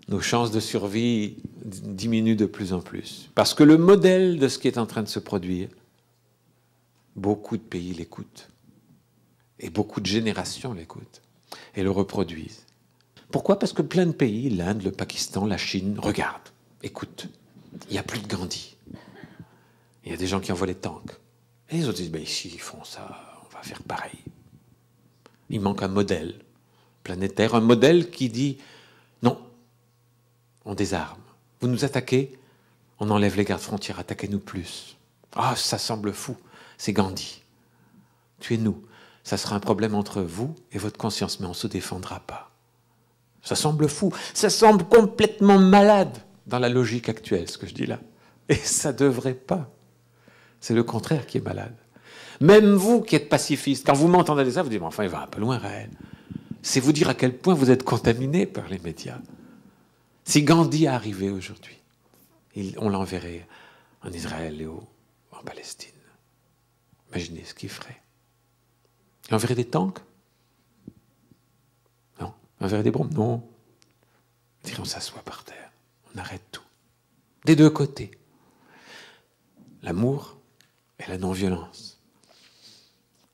Nos chances de survie diminuent de plus en plus. Parce que le modèle de ce qui est en train de se produire, beaucoup de pays l'écoutent. Et beaucoup de générations l'écoutent. Et le reproduisent. Pourquoi? Parce que plein de pays, l'Inde, le Pakistan, la Chine, regardent, écoutent. Il n'y a plus de Gandhi. Il y a des gens qui envoient les tanks. Et les autres disent, ben ici, ils font ça, on va faire pareil. Il manque un modèle planétaire, un modèle qui dit, non, on désarme. Vous nous attaquez, on enlève les gardes-frontières, attaquez-nous plus. Ah, ça semble fou, c'est Gandhi. Tuez-nous. Ça sera un problème entre vous et votre conscience, mais on ne se défendra pas. Ça semble fou, ça semble complètement malade dans la logique actuelle, ce que je dis là. Et ça ne devrait pas. C'est le contraire qui est malade. Même vous qui êtes pacifiste, quand vous m'entendez dire ça, vous dites, mais enfin, il va un peu loin, Raël. C'est vous dire à quel point vous êtes contaminé par les médias. Si Gandhi est arrivé aujourd'hui, on l'enverrait en Israël et en Palestine. Imaginez ce qu'il ferait. Il enverrait des tanks? Non. Il enverrait des bombes? Non. Il dirait, on s'assoit par terre. On arrête tout. Des deux côtés. L'amour et la non-violence.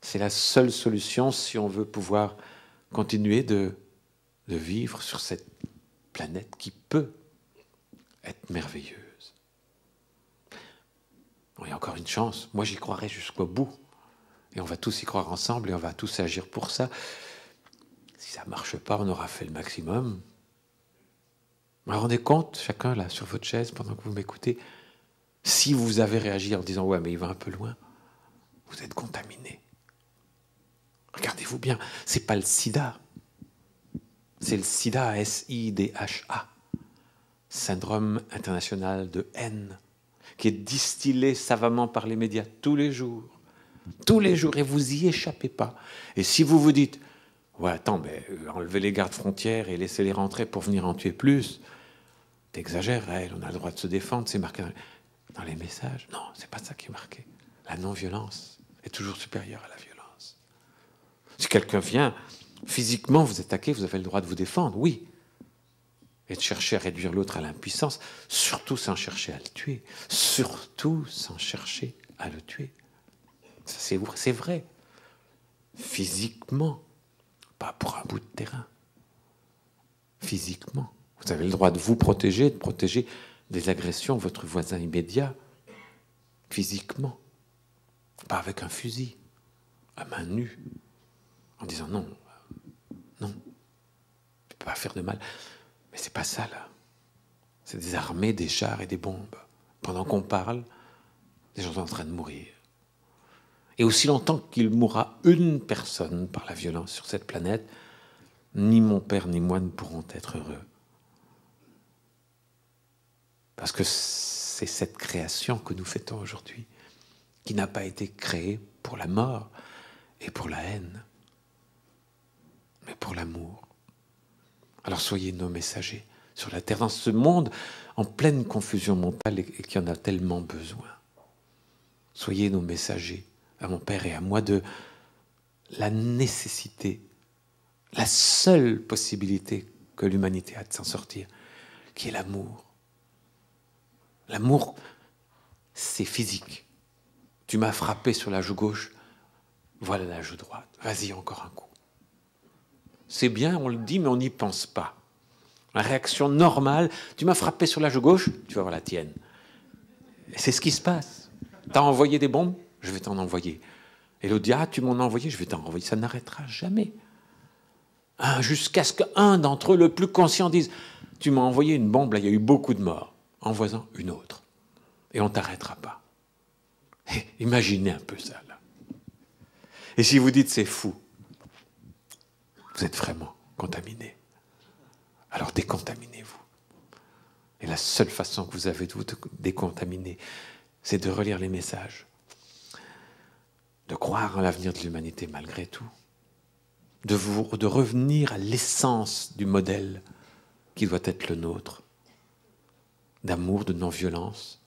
C'est la seule solution si on veut pouvoir continuer de vivre sur cette planète qui peut être merveilleuse. Bon, il y a encore une chance. Moi, j'y croirai jusqu'au bout. Et on va tous y croire ensemble et on va tous agir pour ça. Si ça ne marche pas, on aura fait le maximum. Vous vous rendez compte, chacun, là, sur votre chaise, pendant que vous m'écoutez, si vous avez réagi en disant « ouais, mais il va un peu loin », vous êtes contaminé. Regardez-vous bien, ce n'est pas le sida. C'est le sida, S-I-D-H-A. Syndrome international de haine, qui est distillé savamment par les médias tous les jours. Tous les jours, et vous y échappez pas. Et si vous vous dites « ouais, attends, enlevez les gardes-frontières et laissez-les rentrer pour venir en tuer plus », t'exagères, on a le droit de se défendre, c'est marqué dans les messages. Non, c'est pas ça qui est marqué. La non-violence est toujours supérieure à la violence. Si quelqu'un vient, physiquement vous attaquer, vous avez le droit de vous défendre, oui. Et de chercher à réduire l'autre à l'impuissance, surtout sans chercher à le tuer. Surtout sans chercher à le tuer. C'est vrai. Physiquement, pas pour un bout de terrain. Physiquement. Vous avez le droit de vous protéger, de protéger des agressions de votre voisin immédiat. Physiquement. Pas avec un fusil, à main nue, en disant non, non, tu ne peux pas faire de mal. Mais c'est pas ça, là. C'est des armées, des chars et des bombes. Pendant qu'on parle, des gens sont en train de mourir. Et aussi longtemps qu'il mourra une personne par la violence sur cette planète, ni mon père ni moi ne pourront être heureux. Parce que c'est cette création que nous fêtons aujourd'hui, qui n'a pas été créée pour la mort et pour la haine, mais pour l'amour. Alors soyez nos messagers sur la terre, dans ce monde en pleine confusion mentale et qui en a tellement besoin. Soyez nos messagers, à mon père et à moi, de la nécessité, la seule possibilité que l'humanité a de s'en sortir, qui est l'amour. L'amour, c'est physique. Tu m'as frappé sur la joue gauche, voilà la joue droite. Vas-y, encore un coup. C'est bien, on le dit, mais on n'y pense pas. La réaction normale, tu m'as frappé sur la joue gauche, tu vas voir la tienne. Et c'est ce qui se passe. T'as envoyé des bombes, je vais t'en envoyer. Et l'autre dit, ah, tu m'en as envoyé, je vais t'en envoyer. Ça n'arrêtera jamais. Jusqu'à ce qu'un d'entre eux, le plus conscient, dise, tu m'as envoyé une bombe, là, il y a eu beaucoup de morts. Envoie-en une autre. Et on ne t'arrêtera pas. Et imaginez un peu ça, là. Et si vous dites, c'est fou, vous êtes vraiment contaminé. Alors décontaminez-vous. Et la seule façon que vous avez de vous décontaminer, c'est de relire les messages, de croire en l'avenir de l'humanité malgré tout, de revenir à l'essence du modèle qui doit être le nôtre, d'amour, de non-violence,